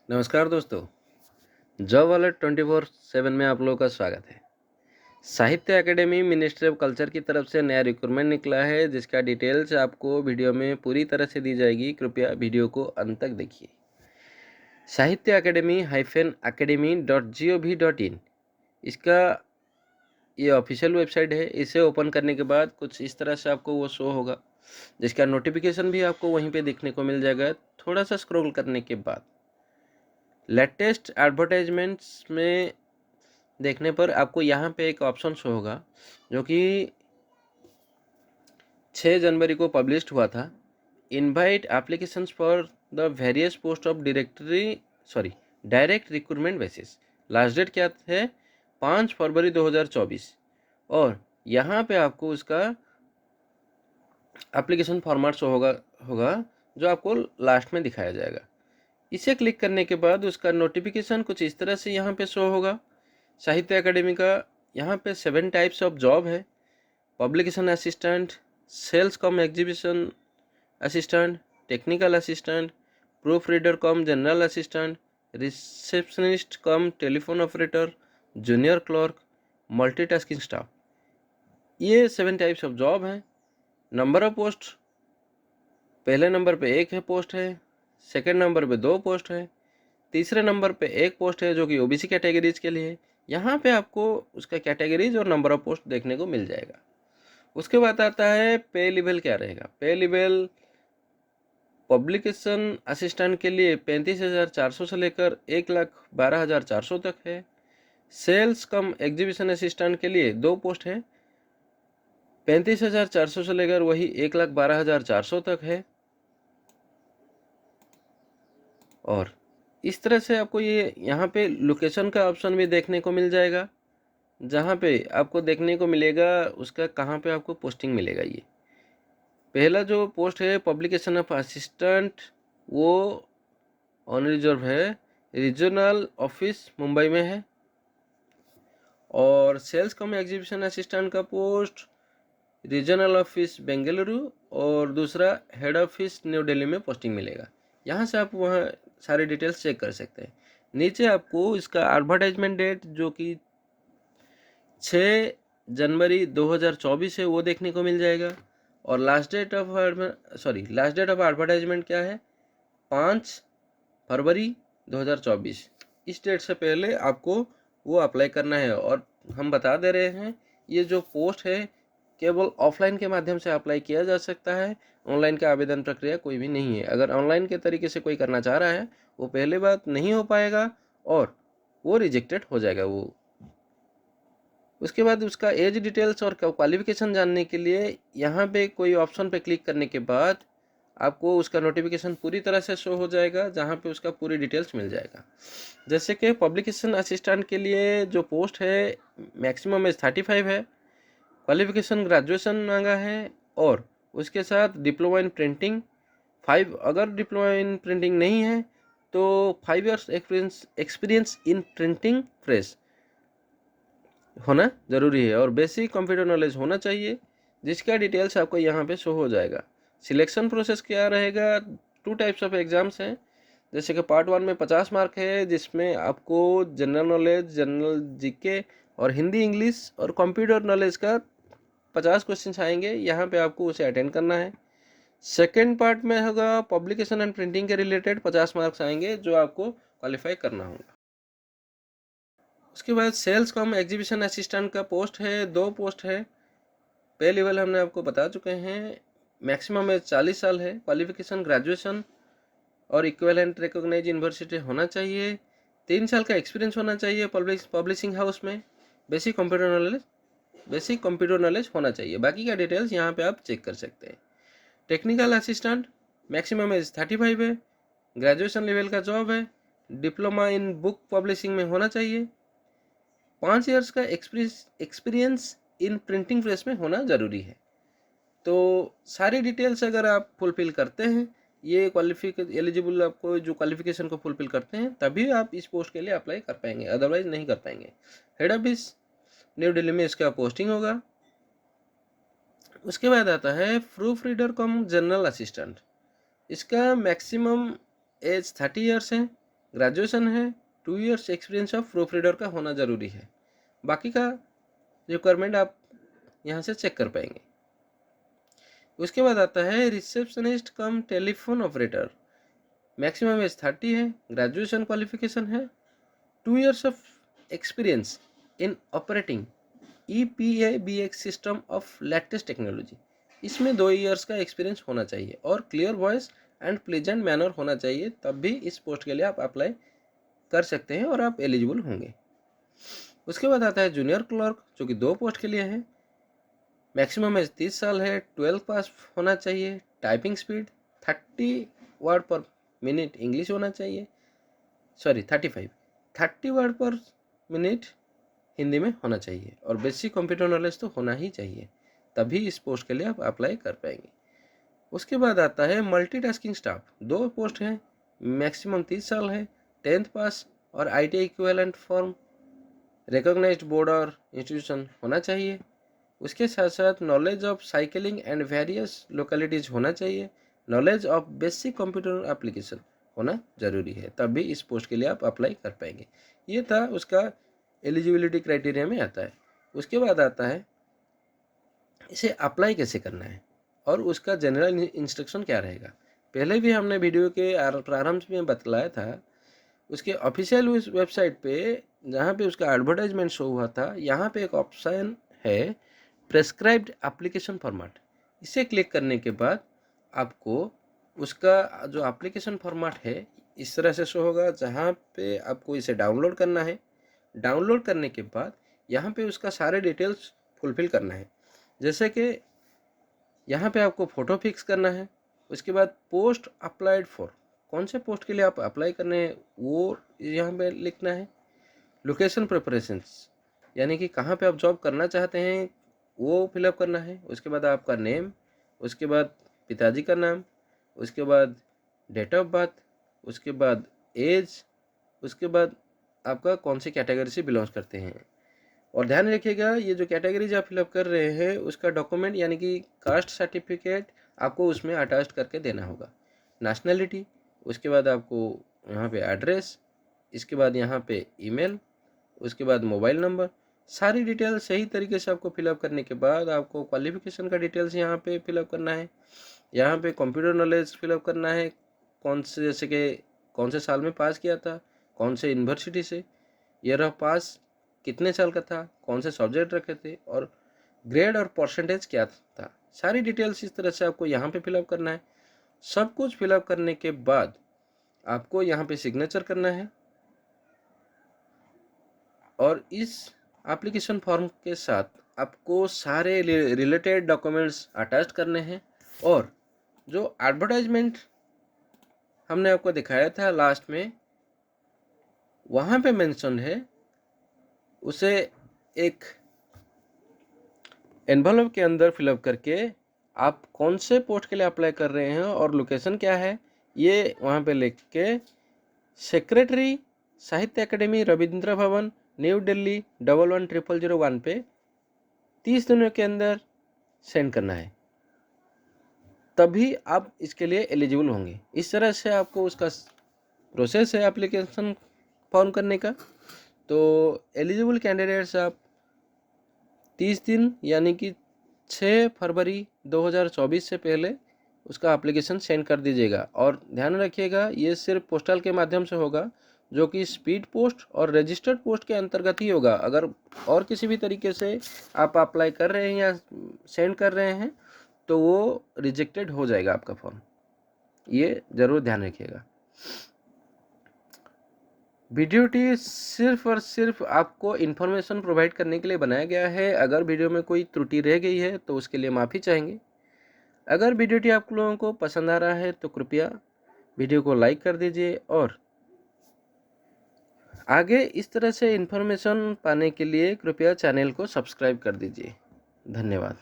नमस्कार दोस्तों, job alert 24/7 में आप लोगों का स्वागत है। साहित्य अकेडमी मिनिस्ट्री ऑफ कल्चर की तरफ से नया रिक्रूटमेंट निकला है, जिसका डिटेल्स आपको वीडियो में पूरी तरह से दी जाएगी। कृपया वीडियो को अंत तक देखिए। साहित्य अकेडमी -academy.gov.in इसका ये ऑफिशियल वेबसाइट है। इसे ओपन करने के बाद कुछ इस तरह से आपको वो शो होगा, जिसका नोटिफिकेशन भी आपको वहीं पे देखने को मिल जाएगा। थोड़ा सा स्क्रॉल करने के बाद लेटेस्ट एडवर्टाइजमेंट्स में देखने पर आपको यहाँ पे एक ऑप्शन शो होगा, जो कि 6 जनवरी को पब्लिश्ड हुआ था। Invite applications for the various post of direct recruitment basis. Last date क्या है? 5 फरवरी 2024। और यहाँ पे आपको उसका एप्लीकेशन फॉर्मेट शो होगा जो आपको लास्ट में दिखाया जाएगा। इसे क्लिक करने के बाद उसका नोटिफिकेशन कुछ इस तरह से यहाँ पे शो होगा। साहित्य अकेडमी का यहाँ पे 7 टाइप्स ऑफ जॉब है। Publication assistant, sales cum exhibition assistant, technical assistant, proof reader cum general assistant, receptionist cum telephone operator, junior clerk, multitasking staff. ये 7 टाइप्स ऑफ जॉब हैं। नंबर ऑफ पोस्ट, पहले number पे 1 है post है, second number पे 2 post है, तीसरे number पे 1 पोस्ट है जो कि ओबीसी कैटेगरीज के लिए है। यहाँ पे आपको उसका कैटेगरीज और नंबर ऑफ पोस्ट देखने को मिल जाएगा। उसके बाद आता है पे लेवल क्या रहेगा। पे लेवल पब्लिकेशन असिस्टेंट के लिए 35,400 से लेकर 1,12,400 तक है। सेल्स कम एग्जीबिशन असिस्टेंट के लिए 2 पोस्ट है, 35,400 से लेकर वही 1,12,400 तक है। और इस तरह से आपको ये यहाँ पे लोकेशन का ऑप्शन भी देखने को मिल जाएगा, जहाँ पे आपको देखने को मिलेगा उसका कहाँ पे आपको पोस्टिंग मिलेगा। ये पहला जो पोस्ट है पब्लिकेशन ऑफ असिस्टेंट, वो ऑन रिजर्व है, रीजनल ऑफिस मुंबई में है। और सेल्स कम एग्जीबिशन असिस्टेंट का पोस्ट रीजनल ऑफिस बेंगलुरु और दूसरा हेड ऑफिस न्यू दिल्ली में पोस्टिंग मिलेगा। यहाँ से आप वहाँ सारे डिटेल्स चेक कर सकते हैं। नीचे आपको इसका एडवर्टाइजमेंट डेट जो कि 6 जनवरी 2024 है वो देखने को मिल जाएगा। और लास्ट डेट ऑफ एडवर्टाइजमेंट क्या है? 5 फरवरी 2024। इस डेट से पहले आपको वो अप्लाई करना है। और हम बता दे रहे हैं, ये जो पोस्ट है केवल ऑफलाइन के माध्यम से अप्लाई किया जा सकता है। ऑनलाइन का आवेदन प्रक्रिया कोई भी नहीं है। अगर ऑनलाइन के तरीके से कोई करना चाह रहा है, वो पहले बात नहीं हो पाएगा और वो रिजेक्टेड हो जाएगा वो। उसके बाद उसका एज डिटेल्स और क्वालिफिकेशन जानने के लिए यहाँ पे कोई ऑप्शन पे क्लिक करने के बाद आपको उसका नोटिफिकेशन पूरी तरह से शो हो जाएगा, जहाँ पे उसका पूरी डिटेल्स मिल जाएगा। जैसे कि पब्लिकेशन असिस्टेंट के लिए जो पोस्ट है मैक्सिमम एज 35 है, क्वालिफिकेशन ग्रेजुएशन मांगा है और उसके साथ डिप्लोमा इन प्रिंटिंग 5। अगर डिप्लोमा इन प्रिंटिंग नहीं है तो 5 years experience in printing press होना ज़रूरी है और बेसिक कंप्यूटर नॉलेज होना चाहिए, जिसका डिटेल्स आपको यहाँ पे शो हो जाएगा। सिलेक्शन प्रोसेस क्या रहेगा? 2 टाइप्स ऑफ एग्जाम्स हैं। जैसे कि पार्ट 1 में 50 मार्क है, जिसमें आपको जनरल नॉलेज, जनरल जीके और हिंदी इंग्लिश और कंप्यूटर नॉलेज का 50 क्वेश्चन आएंगे। यहाँ पे आपको उसे अटेंड करना है। सेकेंड पार्ट में होगा पब्लिकेशन एंड प्रिंटिंग के रिलेटेड 50 मार्क्स आएंगे, जो आपको क्वालिफाई करना होगा। उसके बाद सेल्स कम एग्जीबिशन असिस्टेंट का पोस्ट है, 2 पोस्ट है। पे लेवल हमने आपको बता चुके हैं। मैक्सिमम एज 40 साल है। क्वालिफिकेशन ग्रेजुएशन और इक्विवेलेंट रिकॉग्नाइज यूनिवर्सिटी होना चाहिए। 3 साल का एक्सपीरियंस होना चाहिए पब्लिशिंग हाउस में। बेसिक कंप्यूटर नॉलेज होना चाहिए। बाकी का डिटेल्स यहाँ पे आप चेक कर सकते हैं। टेक्निकल असिस्टेंट मैक्सिमम एज 35 है। ग्रेजुएशन लेवल का जॉब है। डिप्लोमा इन बुक पब्लिशिंग में होना चाहिए। 5 ईयर्स का एक्सपीरियंस इन प्रिंटिंग प्रेस में होना ज़रूरी है। तो सारी डिटेल्स अगर आप फुलफिल करते हैं, ये एलिजिबल आपको जो क्वालिफिकेशन को फुलफिल करते हैं, तभी आप इस पोस्ट के लिए अप्लाई कर पाएंगे, अदरवाइज नहीं कर पाएंगे। हेड ऑफिस न्यू दिल्ली में इसका पोस्टिंग होगा। उसके बाद आता है proof reader cum general assistant. इसका मैक्सिमम एज 30 ईयर्स है। ग्रेजुएशन है, 2 years experience of proof reader का होना ज़रूरी है। बाकी का रिक्वायरमेंट आप यहाँ से चेक कर पाएंगे। उसके बाद आता है receptionist cum telephone operator. Maximum age 30 है, ग्रेजुएशन क्वालिफिकेशन है, 2 years of experience in operating EPABX system of latest technology. इसमें 2 इयर्स का एक्सपीरियंस होना चाहिए और clear voice and pleasant manner होना चाहिए, तब भी इस पोस्ट के लिए आप अप्लाई कर सकते हैं और आप एलिजिबल होंगे। उसके बाद आता है जूनियर क्लर्क, जो कि 2 पोस्ट के लिए है। मैक्सिमम एज 30 साल है, 12 पास होना चाहिए, टाइपिंग स्पीड 30 वर्ड पर मिनट इंग्लिश होना चाहिए, 30 वर्ड पर मिनट हिंदी में होना चाहिए, और बेसिक कंप्यूटर नॉलेज तो होना ही चाहिए, तभी इस पोस्ट के लिए आप अप्लाई कर पाएंगे। उसके बाद आता है मल्टीटास्किंग स्टाफ, 2 पोस्ट हैं, मैक्सिमम 30 साल है, 10th पास और ITI equivalent from recognised board और इंस्टीट्यूशन होना चाहिए। उसके साथ साथ knowledge of cycling and various localities होना चाहिए, knowledge of basic computer application होना ज़रूरी है, तब भी इस पोस्ट के लिए आप अप्लाई कर पाएंगे। ये था उसका एलिजिबिलिटी क्राइटेरिया में आता है। उसके बाद आता है इसे अप्लाई कैसे करना है और उसका जनरल इंस्ट्रक्शन क्या रहेगा। पहले भी हमने वीडियो के प्रारंभ में बतलाया था। उसके ऑफिशियल वेबसाइट पे जहाँ पे उसका एडवर्टाइजमेंट शो हुआ था, यहाँ पे एक ऑप्शन है प्रेस्क्राइब्ड एप्लीकेशन फॉर्मेट। इसे क्लिक करने के बाद आपको उसका जो एप्लीकेशन फॉर्मेट है इस तरह से शो होगा, जहाँ पे आपको इसे डाउनलोड करना है। डाउनलोड करने के बाद यहाँ पे उसका सारे डिटेल्स फुलफिल करना है, जैसे कि यहाँ पे आपको फ़ोटो फिक्स करना है। उसके बाद पोस्ट अप्लाइड फॉर, कौन से पोस्ट के लिए आप अप्लाई करने हैं वो यहाँ पे लिखना है। लोकेशन प्रेफरेंसेस, यानी कि कहाँ पे आप जॉब करना चाहते हैं वो फिलअप करना है। उसके बाद आपका नेम, उसके बाद पिताजी का नाम, उसके बाद डेट ऑफ बर्थ, उसके बाद एज, उसके बाद आपका कौन सी कैटेगरी से बिलोंग्स करते हैं। और ध्यान रखिएगा ये जो कैटेगरीज आप फिलअप कर रहे हैं उसका डॉक्यूमेंट यानी कि कास्ट सर्टिफिकेट आपको उसमें अटैच करके देना होगा। नेशनलिटी, उसके बाद आपको यहाँ पे एड्रेस, इसके बाद यहाँ पे ईमेल, उसके बाद मोबाइल नंबर, सारी डिटेल सही तरीके से आपको फिलअप करने के बाद आपको क्वालिफिकेशन का डिटेल्स यहाँ पे फिलअप करना है। यहाँ पे कंप्यूटर नॉलेज फिलअप करना है, कौन से जैसे कि कौन से साल में पास किया था, कौन से यूनिवर्सिटी से, ईयर ऑफ पास कितने साल का था, कौन से सब्जेक्ट रखे थे और ग्रेड और परसेंटेज क्या था। सारी डिटेल्स इस तरह से आपको यहाँ पे फिलअप करना है। सब कुछ फिलअप करने के बाद आपको यहाँ पे सिग्नेचर करना है और इस एप्लीकेशन फॉर्म के साथ आपको सारे रिलेटेड डॉक्यूमेंट्स अटैच करने हैं। और जो एडवर्टाइजमेंट हमने आपको दिखाया था लास्ट में, वहाँ पे मेंशन है, उसे एक एनवलप के अंदर फिलअप करके आप कौन से पोस्ट के लिए अप्लाई कर रहे हैं और लोकेशन क्या है ये वहाँ पे लिख के सेक्रेटरी साहित्य अकेडमी रविंद्र भवन न्यू दिल्ली 110001 पे 30 दिनों के अंदर सेंड करना है, तभी आप इसके लिए एलिजिबल होंगे। इस तरह से आपको उसका प्रोसेस है एप्लीकेशन फॉर्म करने का। तो एलिजिबल कैंडिडेट्स आप 30 दिन यानी कि 6 फरवरी 2024 से पहले उसका एप्लीकेशन सेंड कर दीजिएगा। और ध्यान रखिएगा ये सिर्फ पोस्टल के माध्यम से होगा, जो कि स्पीड पोस्ट और रजिस्टर्ड पोस्ट के अंतर्गत ही होगा। अगर और किसी भी तरीके से आप अप्लाई कर रहे हैं या सेंड कर रहे हैं तो वो रिजेक्टेड हो जाएगा आपका फॉर्म, ये ज़रूर ध्यान रखिएगा। वीडियोटी सिर्फ और सिर्फ आपको इन्फॉर्मेशन प्रोवाइड करने के लिए बनाया गया है। अगर वीडियो में कोई त्रुटि रह गई है तो उसके लिए माफ़ी चाहेंगे। अगर वीडियोटी आप लोगों को पसंद आ रहा है तो कृपया वीडियो को लाइक कर दीजिए और आगे इस तरह से इन्फॉर्मेशन पाने के लिए कृपया चैनल को सब्सक्राइब कर दीजिए। धन्यवाद।